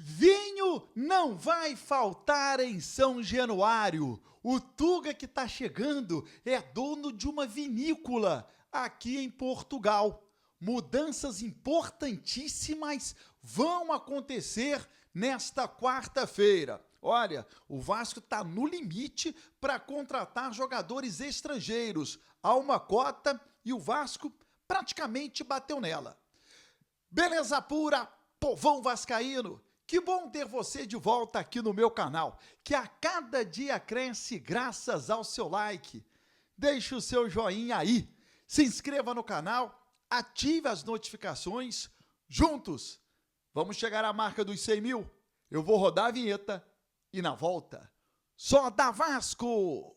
Vinho não vai faltar em São Januário. O Tuga que está chegando é dono de uma vinícola aqui em Portugal. Mudanças importantíssimas vão acontecer nesta quarta-feira. Olha, o Vasco está no limite para contratar jogadores estrangeiros. Há uma cota e o Vasco praticamente bateu nela. Beleza pura, povão vascaíno! Que bom ter você de volta aqui no meu canal, que a cada dia cresce graças ao seu like. Deixe o seu joinha aí, se inscreva no canal, ative as notificações. Juntos, vamos chegar à marca dos 100 mil. Eu vou rodar a vinheta e na volta, só dá Vasco!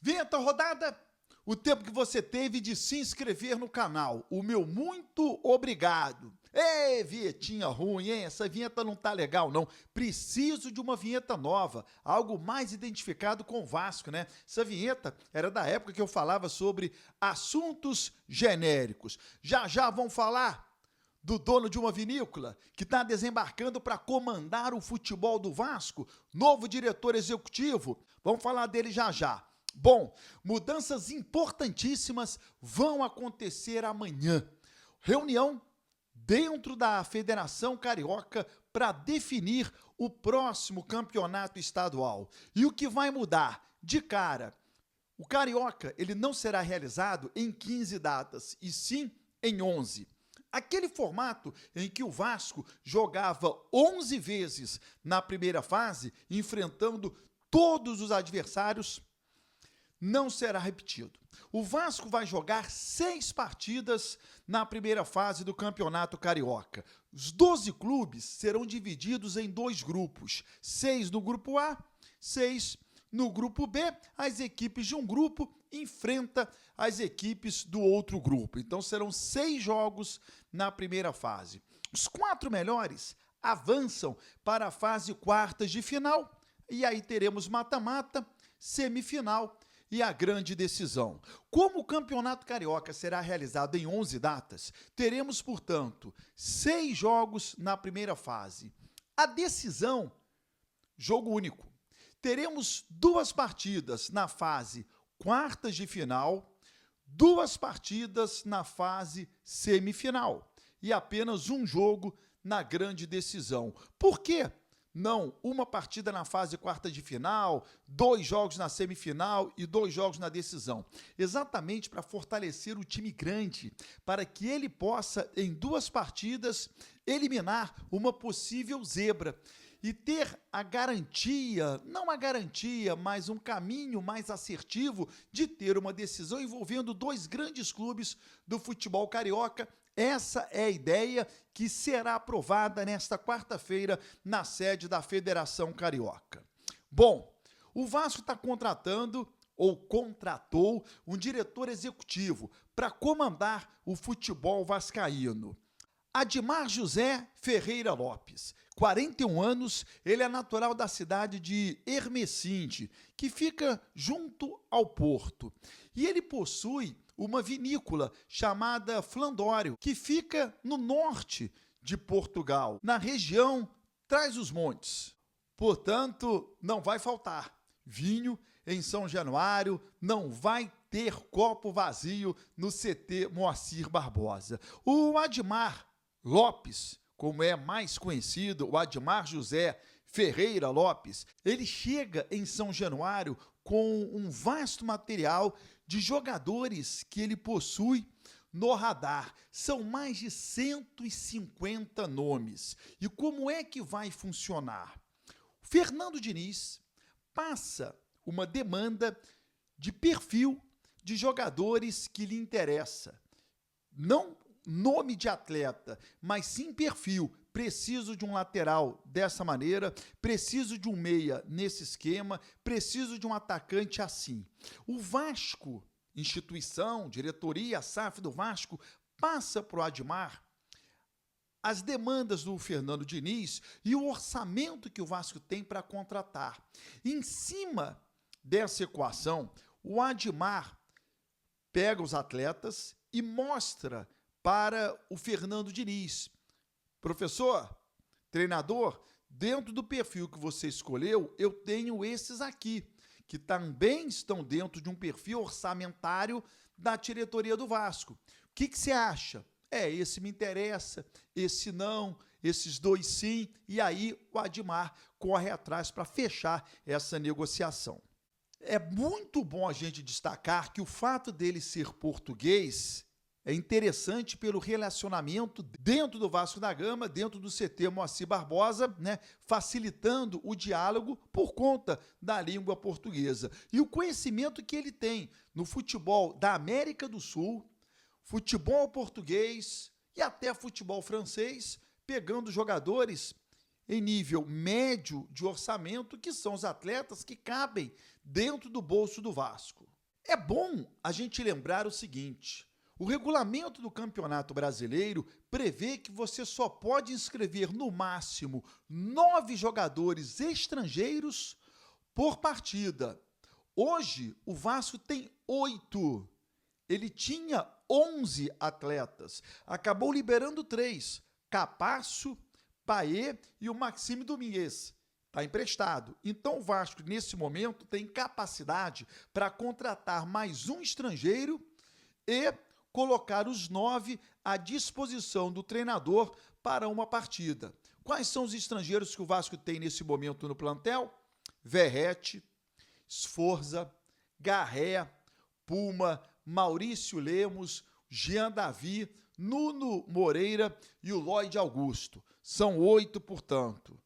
Vinheta rodada, o tempo que você teve de se inscrever no canal. O meu muito obrigado. Ei, vinhetinha ruim, hein? Essa vinheta não tá legal, não. Preciso de uma vinheta nova, algo mais identificado com o Vasco, né? Essa vinheta era da época que eu falava sobre assuntos genéricos. Já vão falar do dono de uma vinícola que está desembarcando para comandar o futebol do Vasco, novo diretor executivo. Vamos falar dele já. Bom, mudanças importantíssimas vão acontecer amanhã. Reunião dentro da Federação Carioca para definir o próximo campeonato estadual. E o que vai mudar? De cara, o Carioca ele não será realizado em 15 datas, e sim em 11. Aquele formato em que o Vasco jogava 11 vezes na primeira fase, enfrentando todos os adversários, não será repetido. O Vasco vai jogar 6 partidas na primeira fase do Campeonato Carioca. Os 12 clubes serão divididos em 2 grupos, 6 no grupo A, 6 no grupo B. As equipes de um grupo enfrentam as equipes do outro grupo. Então serão 6 jogos na primeira fase. Os 4 melhores avançam para a fase quartas de final e aí teremos mata-mata, semifinal e a grande decisão. Como o Campeonato Carioca será realizado em 11 datas, teremos, portanto, 6 jogos na primeira fase. A decisão, jogo único. Teremos 2 partidas na fase quartas de final, 2 partidas na fase semifinal e apenas um jogo na grande decisão. Por quê? Não, uma partida na fase quarta de final, 2 jogos na semifinal e 2 jogos na decisão. Exatamente para fortalecer o time grande, para que ele possa, em 2 partidas, eliminar uma possível zebra e ter a garantia, não a garantia, mas um caminho mais assertivo de ter uma decisão envolvendo 2 grandes clubes do futebol carioca. Essa é a ideia que será aprovada nesta quarta-feira na sede da Federação Carioca. Bom, o Vasco está contratando ou contratou um diretor executivo para comandar o futebol vascaíno. Admar José Ferreira Lopes, 41 anos, ele é natural da cidade de Hermesinde, que fica junto ao Porto. E ele possui uma vinícola chamada Flandório, que fica no norte de Portugal, na região Trás-os-Montes. Portanto, não vai faltar vinho em São Januário, não vai ter copo vazio no CT Moacir Barbosa. O Admar Lopes, como é mais conhecido, o Admar José Ferreira Lopes, ele chega em São Januário com um vasto material de jogadores que ele possui no radar. São mais de 150 nomes. E como é que vai funcionar? O Fernando Diniz passa uma demanda de perfil de jogadores que lhe interessa. Não nome de atleta, mas sim perfil. Preciso de um lateral dessa maneira, preciso de um meia nesse esquema, preciso de um atacante assim. O Vasco, instituição, diretoria, a SAF do Vasco, passa para o Admar as demandas do Fernando Diniz e o orçamento que o Vasco tem para contratar. Em cima dessa equação, o Admar pega os atletas e mostra para o Fernando Diniz: professor, treinador, dentro do perfil que você escolheu, eu tenho esses aqui, que também estão dentro de um perfil orçamentário da diretoria do Vasco. O que você acha? Esse me interessa, esse não, esses dois sim, e aí o Admar corre atrás para fechar essa negociação. É muito bom a gente destacar que o fato dele ser português é interessante pelo relacionamento dentro do Vasco da Gama, dentro do CT Moacir Barbosa, né, facilitando o diálogo por conta da língua portuguesa. E o conhecimento que ele tem no futebol da América do Sul, futebol português e até futebol francês, pegando jogadores em nível médio de orçamento, que são os atletas que cabem dentro do bolso do Vasco. É bom a gente lembrar o seguinte: o regulamento do Campeonato Brasileiro prevê que você só pode inscrever no máximo 9 jogadores estrangeiros por partida. Hoje, o Vasco tem 8. Ele tinha 11 atletas. Acabou liberando 3. Capasso, Paê e o Maxime Domingues. Está emprestado. Então, o Vasco, nesse momento, tem capacidade para contratar mais um estrangeiro e colocar os 9 à disposição do treinador para uma partida. Quais são os estrangeiros que o Vasco tem nesse momento no plantel? Verrete, Sforza, Garré, Puma, Maurício Lemos, Jean Davi, Nuno Moreira e o Lloyd Augusto. São 8, portanto.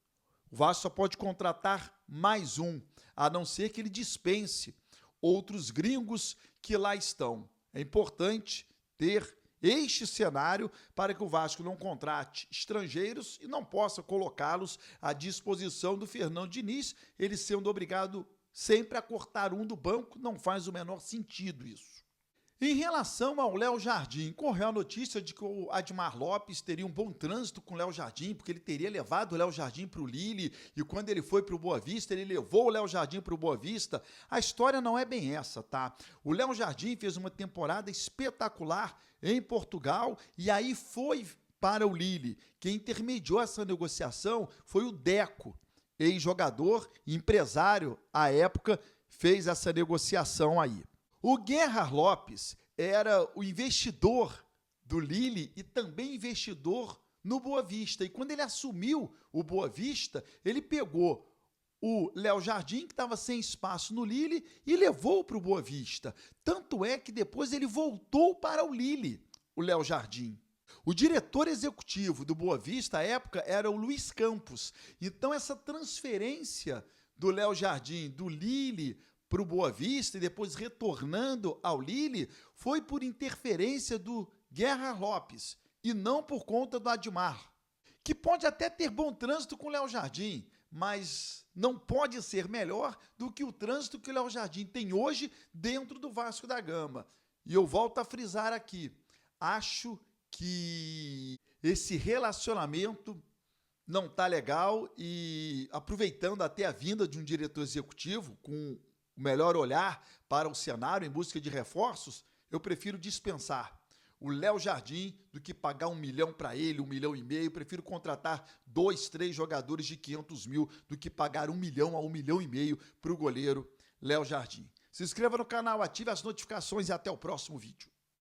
O Vasco só pode contratar mais um, a não ser que ele dispense outros gringos que lá estão. É importante ter este cenário para que o Vasco não contrate estrangeiros e não possa colocá-los à disposição do Fernando Diniz, ele sendo obrigado sempre a cortar um do banco. Não faz o menor sentido isso. Em relação ao Léo Jardim, correu a notícia de que o Admar Lopes teria um bom trânsito com o Léo Jardim, porque ele teria levado o Léo Jardim para o Lille, e quando ele foi para o Boa Vista, ele levou o Léo Jardim para o Boa Vista. A história não é bem essa, tá? O Léo Jardim fez uma temporada espetacular em Portugal, e aí foi para o Lille. Quem intermediou essa negociação foi o Deco, ex-jogador e empresário à época, fez essa negociação aí. O Gerhard Lopes era o investidor do Lille e também investidor no Boa Vista. E quando ele assumiu o Boa Vista, ele pegou o Léo Jardim, que estava sem espaço no Lille, e levou para o Boa Vista. Tanto é que depois ele voltou para o Lille, o Léo Jardim. O diretor executivo do Boa Vista, à época, era o Luiz Campos. Então, essa transferência do Léo Jardim do Lille para o Boa Vista e depois retornando ao Lille foi por interferência do Gerhard Lopes e não por conta do Admar, que pode até ter bom trânsito com o Léo Jardim, mas não pode ser melhor do que o trânsito que o Léo Jardim tem hoje dentro do Vasco da Gama. E eu volto a frisar aqui, acho que esse relacionamento não está legal e, aproveitando até a vinda de um diretor executivo com o melhor olhar para o cenário em busca de reforços, eu prefiro dispensar o Léo Jardim do que pagar 1 milhão para ele, 1,5 milhão. Eu prefiro contratar 2, 3 jogadores de 500 mil do que pagar 1 milhão a 1,5 milhão para o goleiro Léo Jardim. Se inscreva no canal, ative as notificações e até o próximo vídeo.